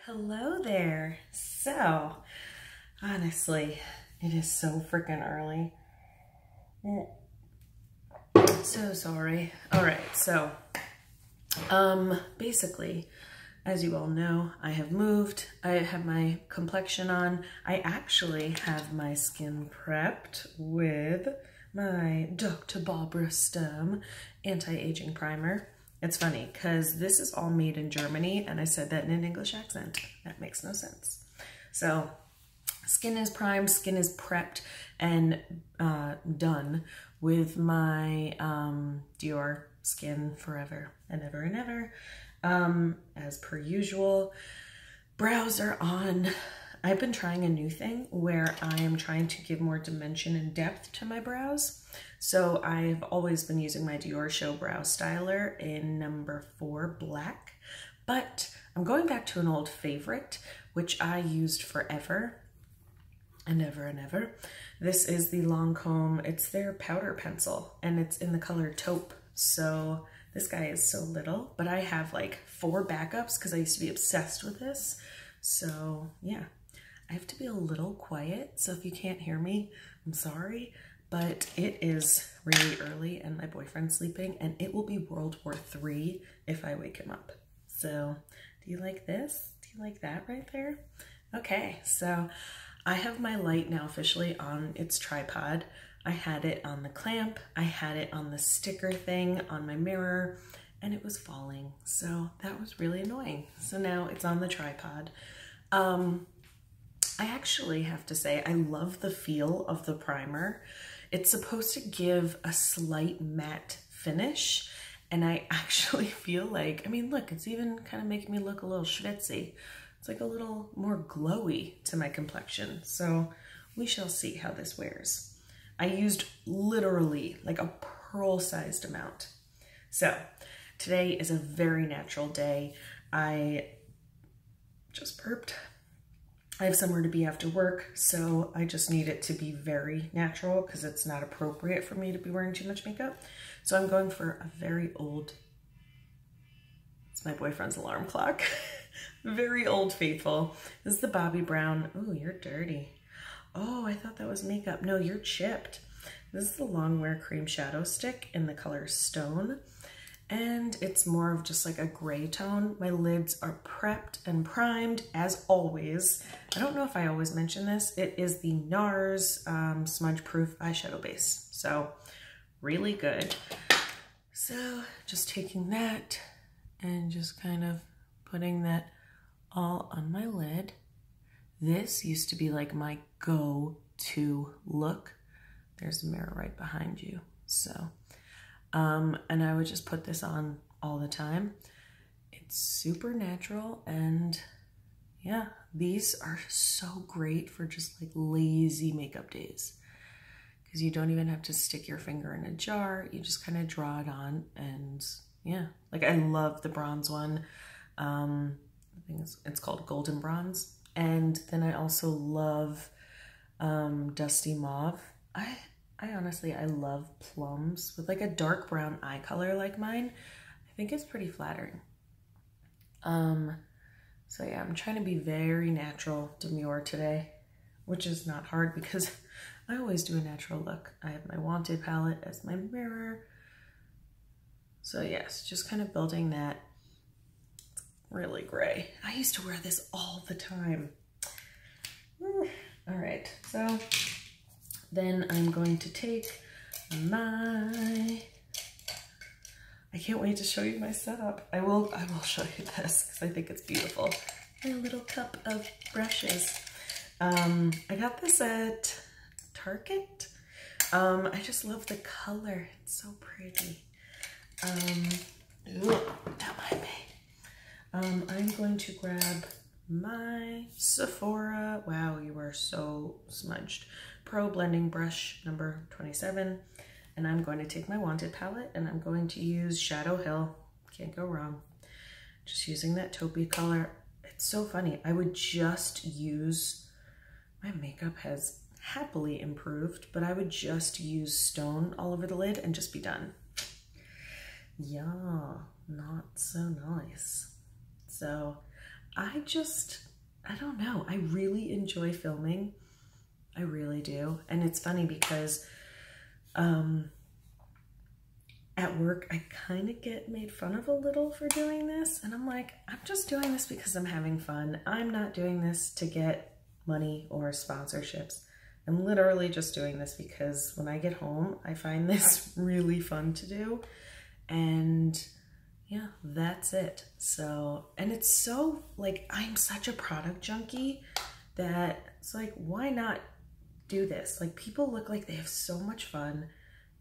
Hello there. So, honestly, it is so freaking early. So sorry. All right, so, basically, as you all know, I have moved. I have my complexion on. I actually have my skin prepped with my Dr. Barbara Sturm anti-aging primer. It's funny because this is all made in Germany and I said that in an English accent. That makes no sense. So skin is primed, skin is prepped and done with my Dior Skin Forever and Ever and Ever. As per usual, brows are on. I've been trying a new thing where I am trying to give more dimension and depth to my brows. So I've always been using my Dior Show Brow Styler in number 4 black, but I'm going back to an old favorite, which I used forever and ever and ever. This is the Lancome. It's their powder pencil and it's in the color taupe. So this guy is so little, but I have like 4 backups because I used to be obsessed with this. So yeah, I have to be a little quiet. So if you can't hear me, I'm sorry, but it is really early and my boyfriend's sleeping and it will be World War III if I wake him up. So do you like this? Do you like that right there? Okay, so I have my light now officially on its tripod. I had it on the clamp, I had it on the sticker thing on my mirror, and it was falling. So that was really annoying. So now it's on the tripod. I actually have to say, I love the feel of the primer. It's supposed to give a slight matte finish, and I actually feel like, I mean, look, it's even kind of making me look a little schwitzy. It's like a little more glowy to my complexion. So we shall see how this wears. I used literally like a pearl-sized amount. So today is a very natural day. I just burped. I have somewhere to be after work, so I just need it to be very natural because it's not appropriate for me to be wearing too much makeup. So I'm going for a very old, it's my boyfriend's alarm clock, very old faithful. This is the Bobbi Brown. Oh, you're dirty. Oh, I thought that was makeup. No, you're chipped. This is the Longwear Cream Shadow Stick in the color Stone. And it's more of just like a gray tone. My lids are prepped and primed as always. I don't know if I always mention this. It is the NARS smudge proof eyeshadow base. So really good. So just taking that and just kind of putting that all on my lid. This used to be like my go-to look. There's a mirror right behind you. So and I would just put this on all the time. It's super natural, and yeah, these are so great for just like lazy makeup days because you don't even have to stick your finger in a jar. You just kind of draw it on, and yeah, like I love the bronze one. I think it's called Golden Bronze. And then I also love Dusty Mauve. I honestly, I love plums with like a dark brown eye color like mine. I think it's pretty flattering. So yeah, I'm trying to be very natural, demure today, which is not hard because I always do a natural look. I have my Wanted palette as my mirror. So yes, just kind of building that. It's really gray. I used to wear this all the time. All right, so then I'm going to take my, I can't wait to show you my setup. I will show you this because I think it's beautiful. My little cup of brushes. I got this at Target. I just love the color. It's so pretty. Ooh, don't mind me. I'm going to grab my Sephora, wow, you are so smudged, Pro Blending Brush number 27. And I'm going to take my Wanted palette and I'm going to use Shadow Hill. Can't go wrong. Just using that taupey color. It's so funny. I would just use, my makeup has happily improved, but I would just use Stone all over the lid and just be done. Yeah, not so nice. So I don't know. I really enjoy filming. I really do. And it's funny because at work, I kind of get made fun of a little for doing this. And I'm like, I'm just doing this because I'm having fun. I'm not doing this to get money or sponsorships. I'm literally just doing this because when I get home, I find this really fun to do. And yeah, that's it. So, and it's so like, I'm such a product junkie that it's like, why not do this? Like, people look like they have so much fun,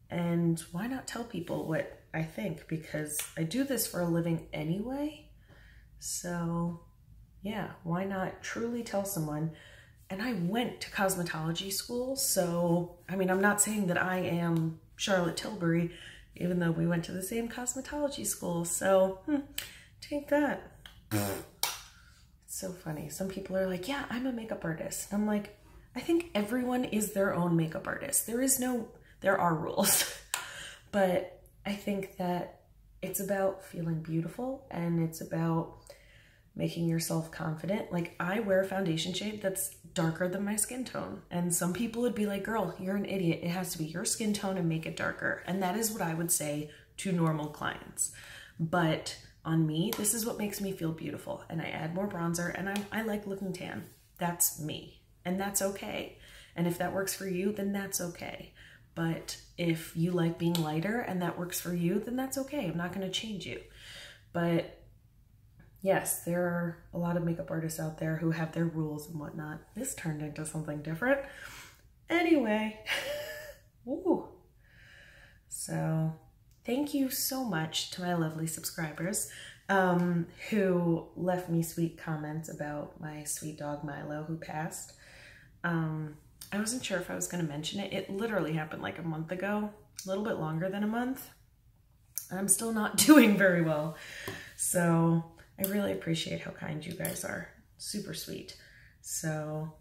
and why not tell people what I think? Because I do this for a living anyway. So yeah, why not truly tell someone? And I went to cosmetology school. So, I mean, I'm not saying that I am Charlotte Tilbury, even though we went to the same cosmetology school. So take that. It's so funny. Some people are like, yeah, I'm a makeup artist. I'm like, I think everyone is their own makeup artist. There are rules, but I think that it's about feeling beautiful and it's about making yourself confident. Like, I wear a foundation shade that's darker than my skin tone. And some people would be like, girl, you're an idiot. It has to be your skin tone and make it darker. And that is what I would say to normal clients. But on me, this is what makes me feel beautiful. And I add more bronzer, and I like looking tan. That's me. And that's okay. And if that works for you, then that's okay. But if you like being lighter and that works for you, then that's okay. I'm not going to change you. But yes, there are a lot of makeup artists out there who have their rules and whatnot. This turned into something different. Anyway, woo. So thank you so much to my lovely subscribers who left me sweet comments about my sweet dog Milo who passed. I wasn't sure if I was going to mention it. It literally happened like a month ago, a little bit longer than a month. I'm still not doing very well. So I really appreciate how kind you guys are. Super sweet. So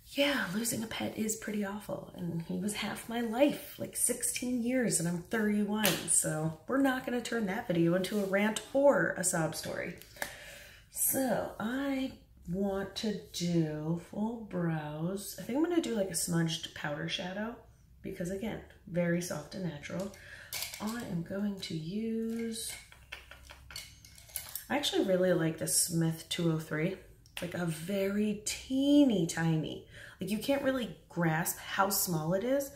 yeah, losing a pet is pretty awful. And he was half my life, like 16 years, and I'm 31. So we're not going to turn that video into a rant or a sob story. So I want to do full brows. I think I'm going to do like a smudged powder shadow because, again, very soft and natural. I am going to use, I actually really like the Smith 203, like a very teeny tiny, like you can't really grasp how small it is.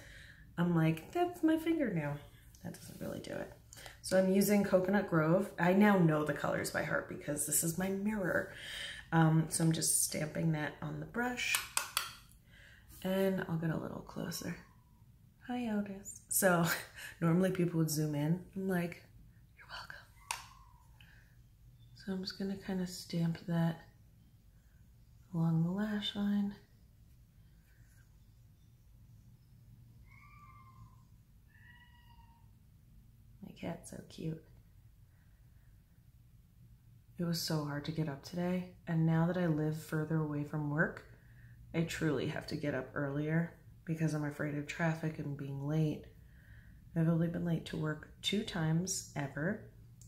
I'm like, that's my fingernail. That doesn't really do it. So I'm using Coconut Grove. I now know the colors by heart because this is my mirror. So I'm just stamping that on the brush, and I'll get a little closer. Hi, Otis. So normally people would zoom in. I'm like, you're welcome. So I'm just gonna kind of stamp that along the lash line. My cat's so cute. It was so hard to get up today, and now that I live further away from work, I truly have to get up earlier because I'm afraid of traffic and being late. I've only been late to work 2 times ever,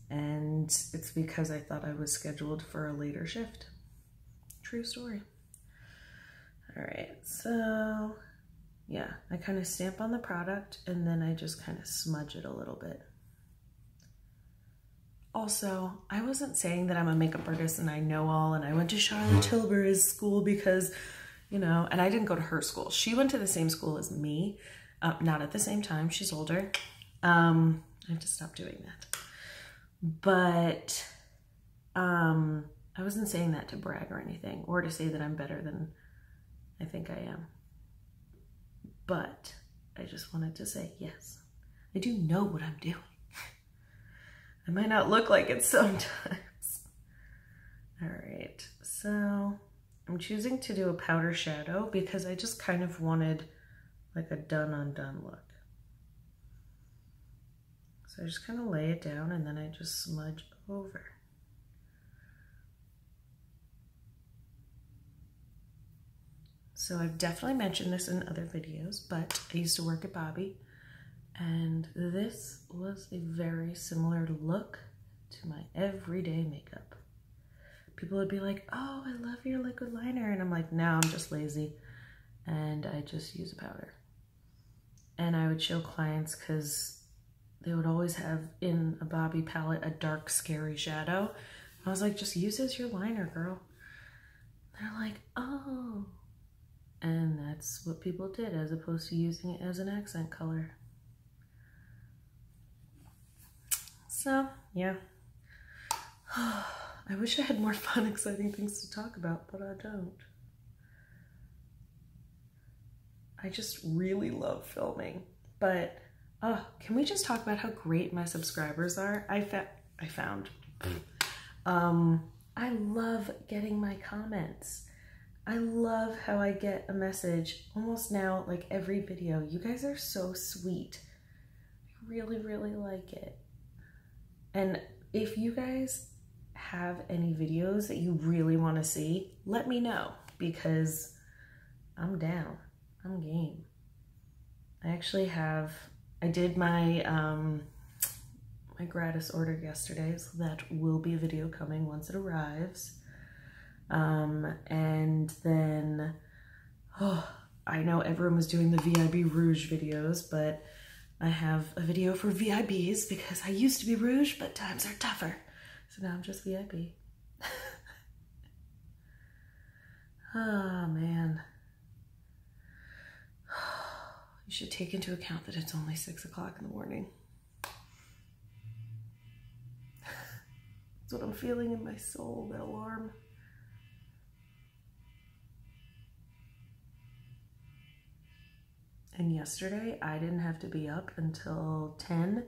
and it's because I thought I was scheduled for a later shift. True story. All right, so yeah, I kind of stamp on the product and then I just kind of smudge it a little bit. Also, I wasn't saying that I'm a makeup artist and I know all, and I went to Charlotte Tilbury's school because, you know, and I didn't go to her school. She went to the same school as me, not at the same time. She's older. I have to stop doing that. But I wasn't saying that to brag or anything, or to say that I'm better than I think I am. But I just wanted to say, yes, I do know what I'm doing. I might not look like it sometimes. All right, so I'm choosing to do a powder shadow because I just kind of wanted like a done undone look. So I just kind of lay it down and then I just smudge over. So I've definitely mentioned this in other videos, but I used to work at Bobbi, and this was a very similar look to my everyday makeup. people would be like, oh, I love your liquid liner. And I'm like, no, I'm just lazy. And I just use a powder. And I would show clients because they would always have in a Bobbi palette a dark, scary shadow. I was like, just use it as your liner, girl. They're like, oh. And that's what people did as opposed to using it as an accent color. So, yeah. I wish I had more fun, exciting things to talk about, but I don't. I just really love filming. But, can we just talk about how great my subscribers are? I found. I love getting my comments. I love how I get a message almost now, like every video. You guys are so sweet. I really, really like it. And if you guys have any videos that you really want to see, let me know because I'm down. I'm game. I did my my gratis order yesterday, so that will be a video coming once it arrives. And then, I know everyone was doing the VIB Rouge videos, but I have a video for VIBs because I used to be Rouge, but times are tougher. So now I'm just VIB. Oh, man. You should take into account that it's only 6 o'clock in the morning. That's what I'm feeling in my soul, that alarm. And yesterday, I didn't have to be up until 10,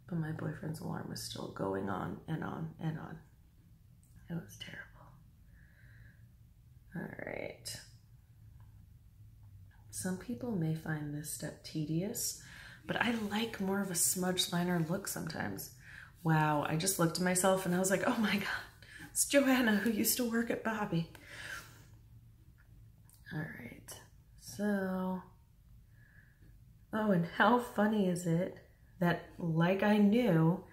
but my boyfriend's alarm was still going on and on and on. It was terrible. All right. Some people may find this step tedious, but I like more of a smudge liner look sometimes. Wow, I just looked at myself and I was like, oh my God, it's Joanna who used to work at Bobbi. All right, so, oh, and how funny is it that, like I knew,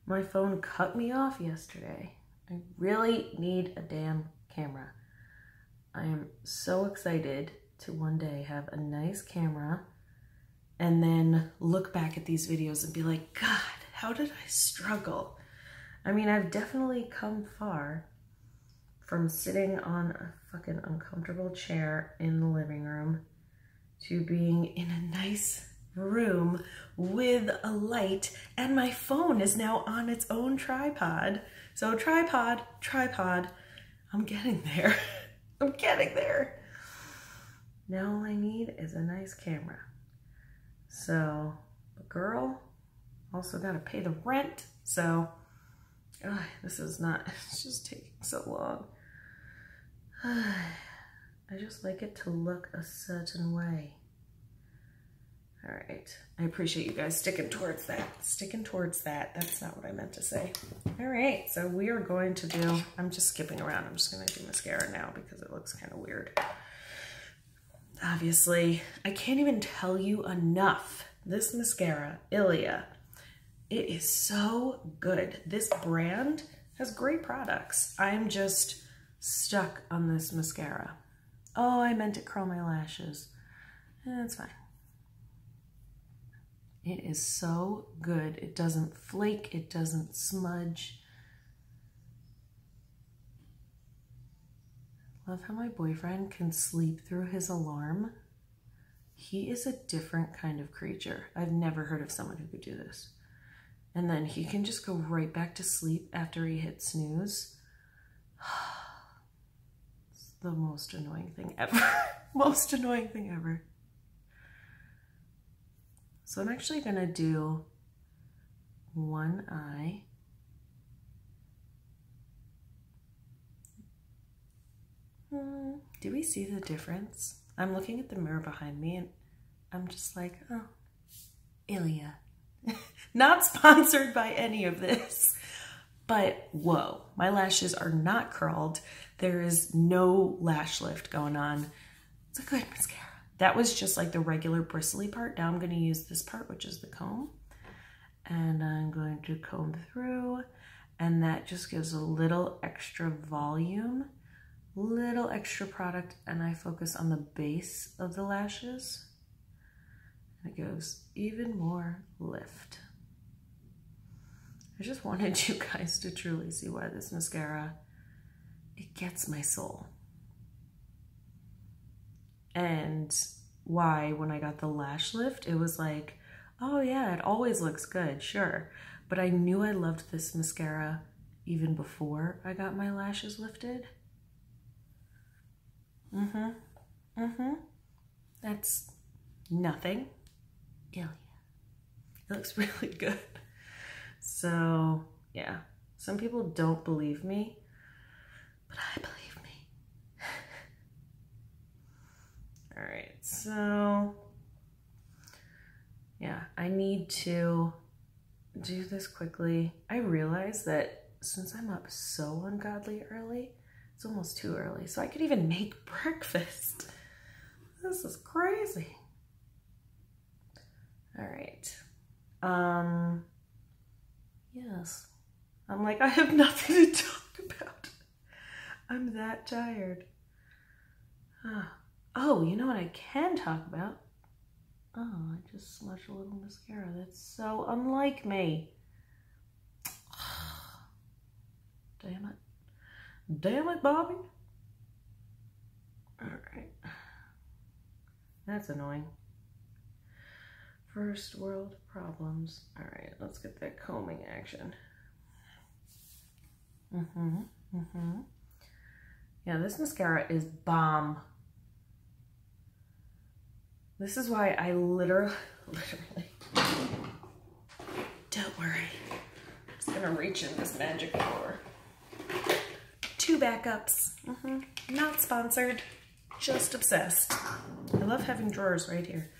my phone cut me off yesterday. I really need a damn camera. I am so excited to one day have a nice camera and then look back at these videos and be like, God, how did I struggle? I mean, I've definitely come far from sitting on a fucking uncomfortable chair in the living room to being in a nice room with a light, and my phone is now on its own tripod. So tripod, I'm getting there. I'm getting there. Now all I need is a nice camera. So, girl, also gotta pay the rent. So, this is not, it's just taking so long. I just like it to look a certain way. All right, I appreciate you guys sticking towards that. Sticking towards that, that's not what I meant to say. All right, so we are going to do, I'm just skipping around. I'm just gonna do mascara now because it looks kind of weird. Obviously, I can't even tell you enough. This mascara, Ilia, it is so good. This brand has great products. I'm just stuck on this mascara. Oh, I meant to curl my lashes. That's fine. It is so good. It doesn't flake. It doesn't smudge. Love how my boyfriend can sleep through his alarm. He is a different kind of creature. I've never heard of someone who could do this. And then he can just go right back to sleep after he hits snooze. It's the most annoying thing ever. Most annoying thing ever. So I'm actually gonna do one eye. Do we see the difference? I'm looking at the mirror behind me and I'm just like, oh, Ilia. Not sponsored by any of this, but whoa, my lashes are not curled. There is no lash lift going on. It's a good mascara. That was just like the regular bristly part. Now I'm going to use this part, which is the comb. And I'm going to comb through and that just gives a little extra volume, little extra product, and I focus on the base of the lashes. And it gives even more lift. I just wanted you guys to truly see why this mascara, it gets my soul. And why when I got the lash lift, it was like, oh yeah, it always looks good, sure. But I knew I loved this mascara even before I got my lashes lifted. That's nothing. Yeah, it looks really good. So yeah, some people don't believe me, but I believe me. All right, so yeah, I need to do this quickly. I realize that since I'm up so ungodly early, it's almost too early, so I could even make breakfast. This is crazy. All right. Yes. I'm like, I have nothing to talk about. I'm that tired. Oh, you know what I can talk about? Oh, I just smudged a little mascara. That's so unlike me. Damn it. Damn it, Bobbi. All right. That's annoying. First world problems. All right, let's get that combing action. Yeah, this mascara is bomb. This is why I literally, don't worry. I'm just gonna reach in this magic drawer. 2 backups. Not sponsored, just obsessed. I love having drawers right here.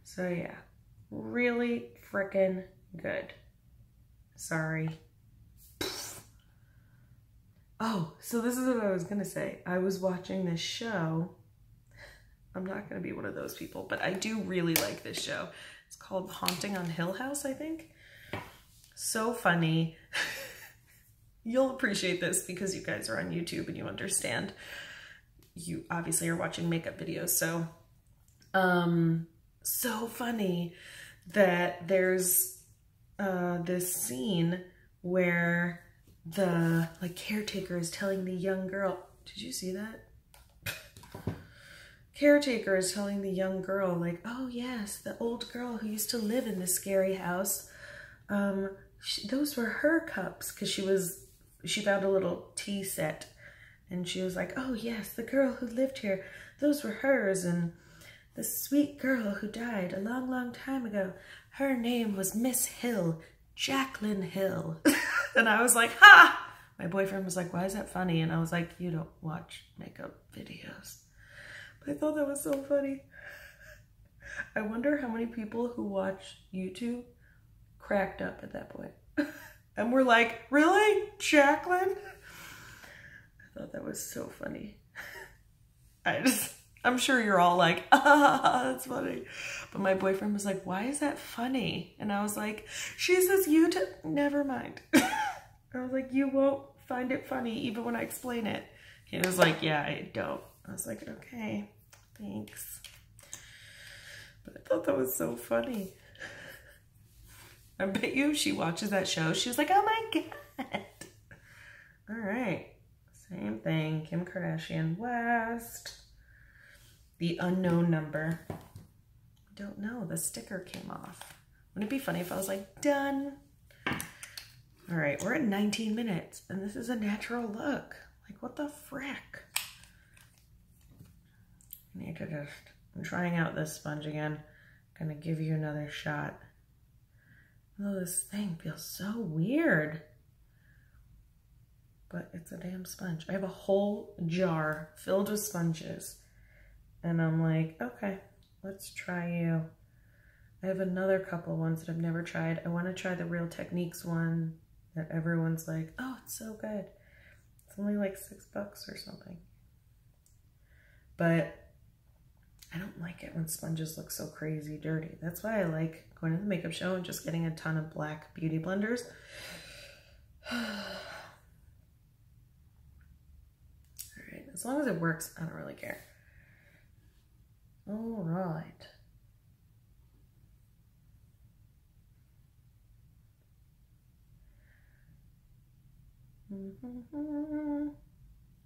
So yeah, really frickin' good. Sorry. Oh, so this is what I was gonna say. I was watching this show. I'm not gonna be one of those people, but I do really like this show. It's called Haunting on Hill House, I think. So funny. You'll appreciate this because you guys are on YouTube and you understand. You obviously are watching makeup videos, so so funny that there's this scene where the caretaker is telling the young girl, did you see that? Caretaker is telling the young girl, like, oh yes, the old girl who used to live in this scary house, those were her cups, because she found a little tea set, and she was like, oh yes, the girl who lived here, those were hers, and the sweet girl who died a long, long time ago, her name was Miss Hill, Jacqueline Hill. And I was like, ha! My boyfriend was like, why is that funny? And I was like, you don't watch makeup videos. But I thought that was so funny. I wonder how many people who watch YouTube cracked up at that point. And we're like, really? Jacqueline? I thought that was so funny. I'm sure you're all like, ah, that's funny. But my boyfriend was like, why is that funny? And I was like, she says YouTube, never mind. I was like, you won't find it funny even when I explain it. He was like, yeah, I don't. I was like, okay, thanks. But I thought that was so funny. I bet you if she watches that show, she was like, oh my God. All right, same thing, Kim Kardashian West. The unknown number. I don't know, the sticker came off. Wouldn't it be funny if I was like, done? All right, we're at 19 minutes and this is a natural look. Like, what the frick? I need to just, I'm trying out this sponge again. I'm gonna give you another shot. Oh, this thing feels so weird. But it's a damn sponge. I have a whole jar filled with sponges. And I'm like, okay, let's try you. I have another couple ones that I've never tried. I want to try the Real Techniques one that everyone's like, oh, it's so good. It's only like $6 or something. But I don't like it when sponges look so crazy dirty. That's why I like going to the makeup show and just getting a ton of black beauty blenders. All right, as long as it works, I don't really care. All right.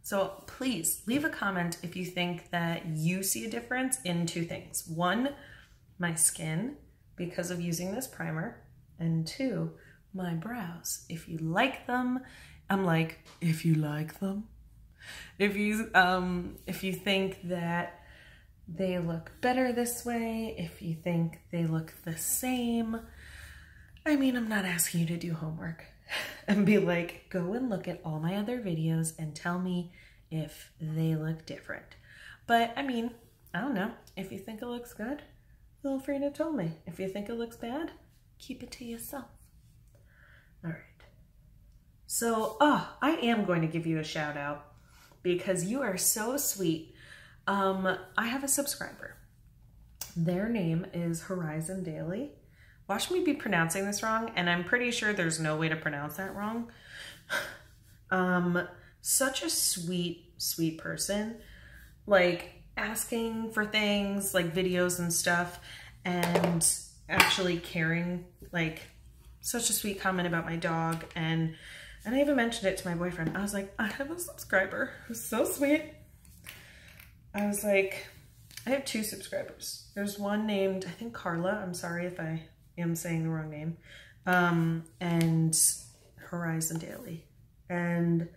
So please leave a comment if you think that you see a difference in two things. One, my skin because of using this primer, and two, my brows. If you like them, I'm like, if you like them, if you think that they look better this way, if you think they look the same, I mean, I'm not asking you to do homework and be like, go and look at all my other videos and tell me if they look different. But I mean, I don't know. If you think it looks good, feel free to tell me. If you think it looks bad, keep it to yourself. All right. So, I am going to give you a shout out because you are so sweet. I have a subscriber. Their name is Horizon Daily. Watch me be pronouncing this wrong, and I'm pretty sure there's no way to pronounce that wrong. Such a sweet, sweet person. Like, asking for things, like videos and stuff, and actually caring. Like, such a sweet comment about my dog, and I even mentioned it to my boyfriend. I was like, I have a subscriber who's so sweet. I was like, I have 2 subscribers. There's one named, I think, Carla. I'm sorry if I am saying the wrong name. And Horizon Daily. And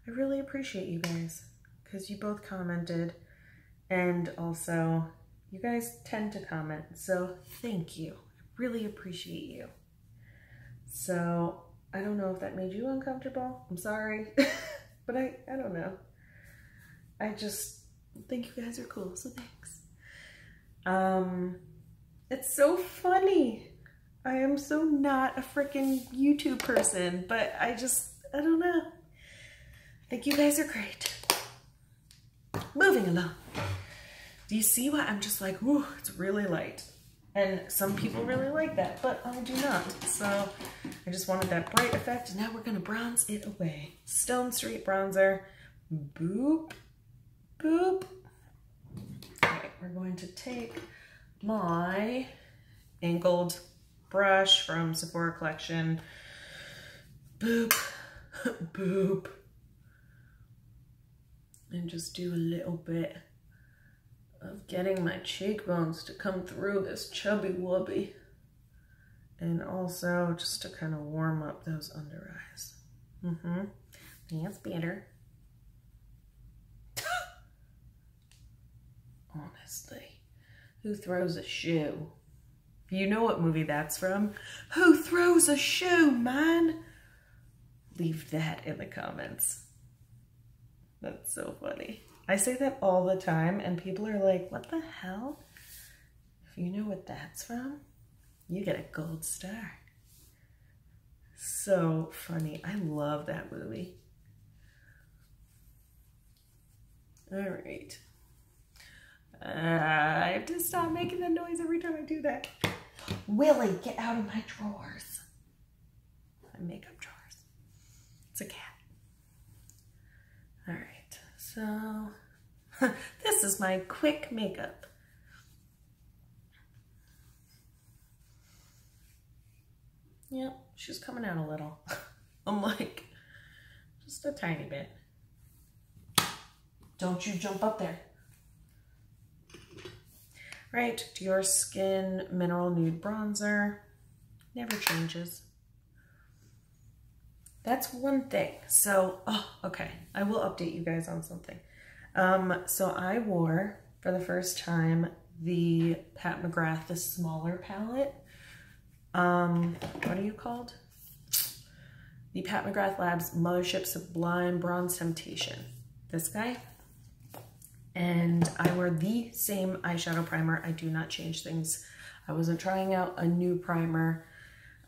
I really appreciate you guys because you both commented, and also you guys tend to comment. So thank you. I really appreciate you. So I don't know if that made you uncomfortable. I'm sorry, but I don't know. I just think you guys are cool, so thanks. It's so funny. I am so not a freaking YouTube person, but I don't know. I think you guys are great. Moving along. Do you see why I'm just like, ooh, it's really light. And some people really like that, but I do not. So I just wanted that bright effect, and now we're gonna bronze it away. Stone Street bronzer, boop, boop. All right, we're going to take my angled brush from Sephora collection, boop, boop, and just do a little bit of getting my cheekbones to come through this chubby wubby, and also just to kind of warm up those under eyes. That's better. Honestly, who throws a shoe? You know what movie that's from? Who throws a shoe, man? Leave that in the comments. That's so funny. I say that all the time, and people are like, what the hell? If you know what that's from, you get a gold star. So funny. I love that movie. All right. I have to stop making that noise every time I do that. Willie, get out of my drawers. My makeup drawers. It's a cat. All right, so this is my quick makeup. Yep, she's coming out a little. I'm like, just a tiny bit. Don't you jump up there. Right, Dior Skin Mineral Nude Bronzer. Never changes. That's one thing. So, okay, I will update you guys on something. So I wore, for the first time, the Pat McGrath, the smaller palette. What are you called? The Pat McGrath Labs Mothership Sublime Bronze Temptation. This guy. And I wore the same eyeshadow primer. I do not change things. I wasn't trying out a new primer.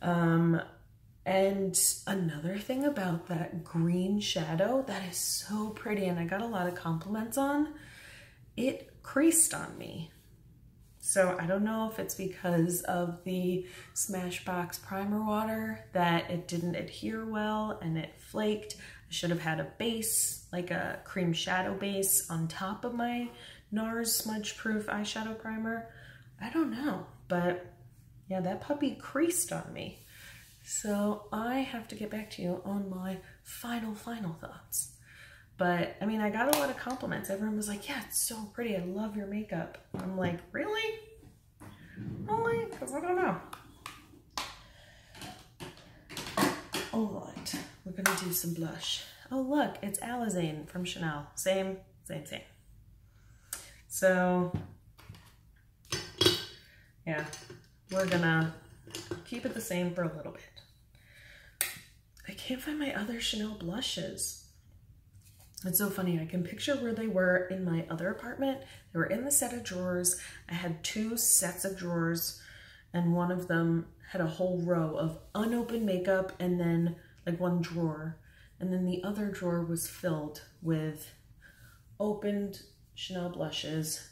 And another thing about that green shadow, that is so pretty, and I got a lot of compliments on, it creased on me. So I don't know if it's because of the Smashbox primer water that it didn't adhere well and it flaked. I should have had a base, like a cream shadow base on top of my NARS Smudge Proof eyeshadow primer. I don't know, but yeah, that puppy creased on me. So I have to get back to you on my final thoughts. But I mean, I got a lot of compliments. Everyone was like, yeah, it's so pretty. I love your makeup. I'm like, really? Really? Because I don't know. All right, we're gonna do some blush. Oh, look, it's Alizane from Chanel. Same. So, yeah, we're gonna keep it the same for a little bit. I can't find my other Chanel blushes. It's so funny. I can picture where they were in my other apartment. They were in the set of drawers. I had 2 sets of drawers, and one of them had a whole row of unopened makeup and then like one drawer. And then the other drawer was filled with opened Chanel blushes.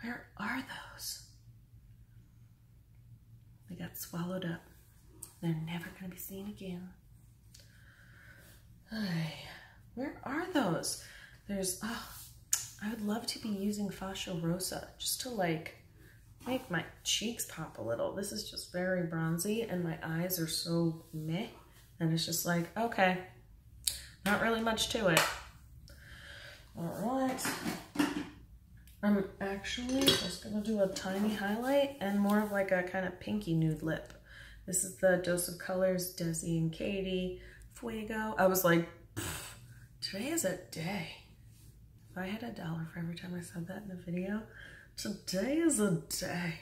Where are those? They got swallowed up. They're never going to be seen again. Where are those? There's, oh, I would love to be using Fascia Rosa just to like make my cheeks pop a little. This is just very bronzy and my eyes are so meh. And it's just like, okay, not really much to it. All right. I'm actually just gonna do a tiny highlight and more of like a kind of pinky nude lip. This is the Dose of Colors Desi and Katie Fuego. I was like, today is a day. If I had $1 for every time I said that in a video, today is a day.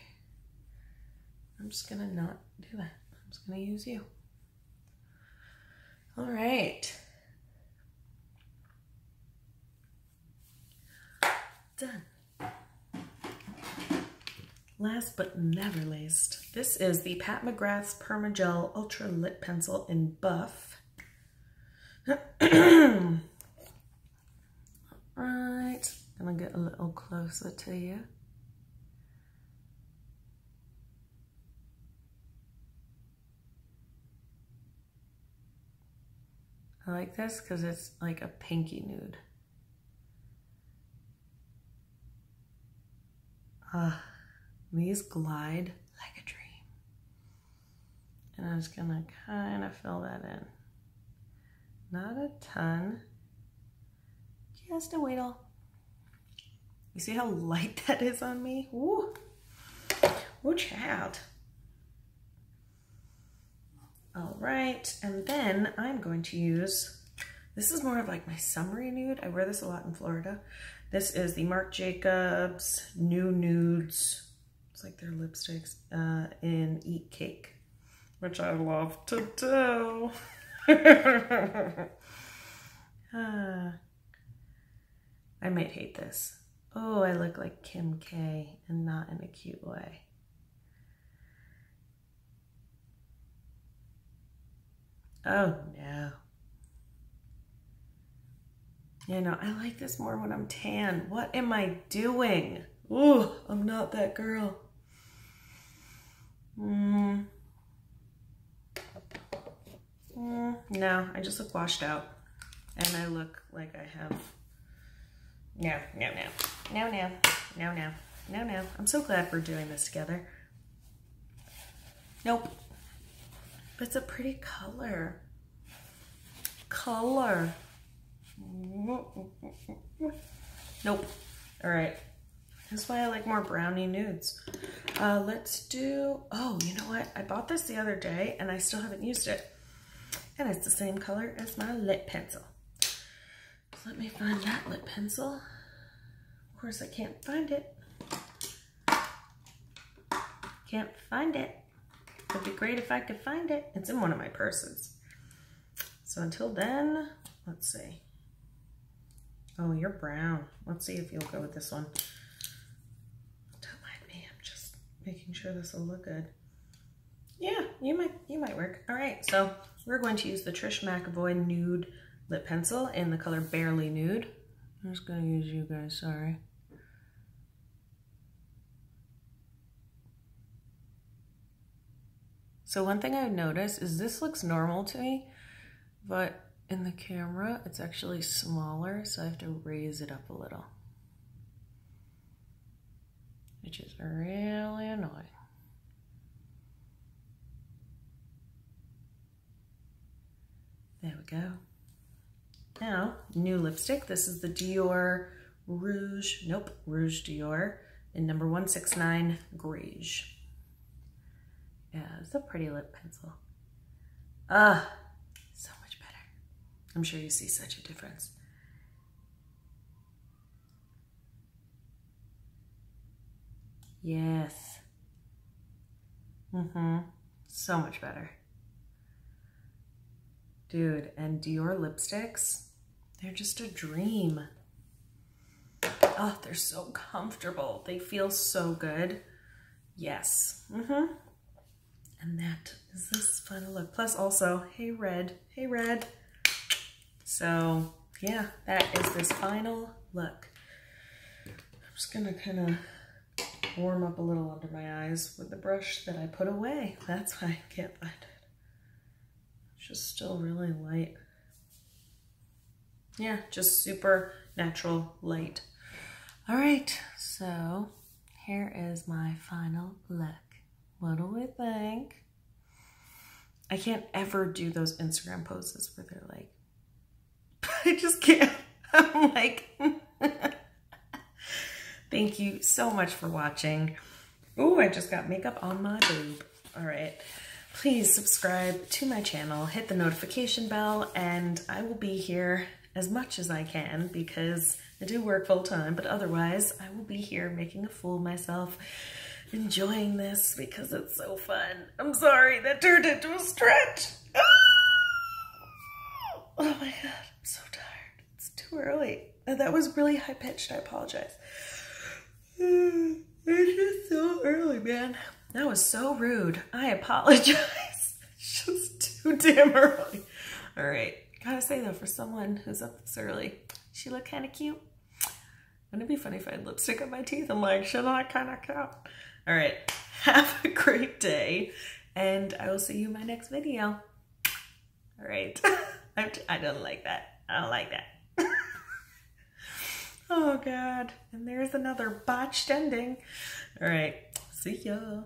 I'm just gonna not do that. I'm just gonna use you. All right. Done. Last but never least, this is the Pat McGrath's Permagel Ultra Lit Pencil in Buff. Alright, gonna get a little closer to you. I like this because it's like a pinky nude. These glide like a dream. And I'm just gonna kind of fill that in. Not a ton, just a wiggle. You see how light that is on me? Woo! Woo, child. All right, and then I'm going to use, this is more of like my summery nude. I wear this a lot in Florida. This is the Marc Jacobs New Nudes. It's like their lipsticks in Eat Cake, which I love to do. I might hate this. Oh, I look like Kim K and not in a cute way. Oh no. You know, I like this more when I'm tan. What am I doing? Ooh, I'm not that girl. No, I just look washed out. And I look like I have... No. I'm so glad we're doing this together. Nope. But it's a pretty color. Nope. All right. That's why I like more brownie nudes. Let's do, oh, you know what? I bought this the other day and I still haven't used it. And it's the same color as my lip pencil. So let me find that lip pencil. Of course, I can't find it. Can't find it. It'd be great if I could find it. It's in one of my purses. So until then, let's see. Oh, you're brown. Let's see if you'll go with this one. Don't mind me. I'm just making sure this will look good. Yeah, you might work. All right, so we're going to use the Trish McEvoy Nude Lip Pencil in the color Barely Nude. I'm just going to use you guys, sorry. So one thing I've noticed is this looks normal to me, but in the camera, it's actually smaller, so I have to raise it up a little, which is really annoying. There we go. Now, new lipstick. This is the Dior Rouge, Rouge Dior in number 169 Greige. Yeah, it's a pretty lip pencil. So much better. I'm sure you see such a difference. Yes. So much better. Dude, and Dior lipsticks, they're just a dream. Oh, they're so comfortable. They feel so good. Yes. And that is this final look. Plus also, hey red, hey red. So yeah, that is this final look. I'm just gonna kind of warm up a little under my eyes with the brush that I put away. That's why I can't find it. It's just still really light. Yeah, just super natural light. All right, so here is my final look. What do we think? I can't ever do those Instagram poses where they're like, I just can't. I'm like, thank you so much for watching. Oh, I just got makeup on my boob. All right. Please subscribe to my channel, hit the notification bell, and I will be here as much as I can because I do work full time, but otherwise I will be here making a fool of myself, enjoying this because it's so fun. I'm sorry, that turned into a stretch. Oh my God, I'm so tired. It's too early. That was really high pitched, I apologize. It's just so early, man. That was so rude. I apologize. It's just too damn early. All right. Gotta say though, for someone who's up this early, she looked kind of cute. Wouldn't it be funny if I had lipstick on my teeth? I'm like, should I kind of count? All right. Have a great day, and I will see you in my next video. All right. I don't like that. I don't like that. Oh God. And there's another botched ending. All right. See ya.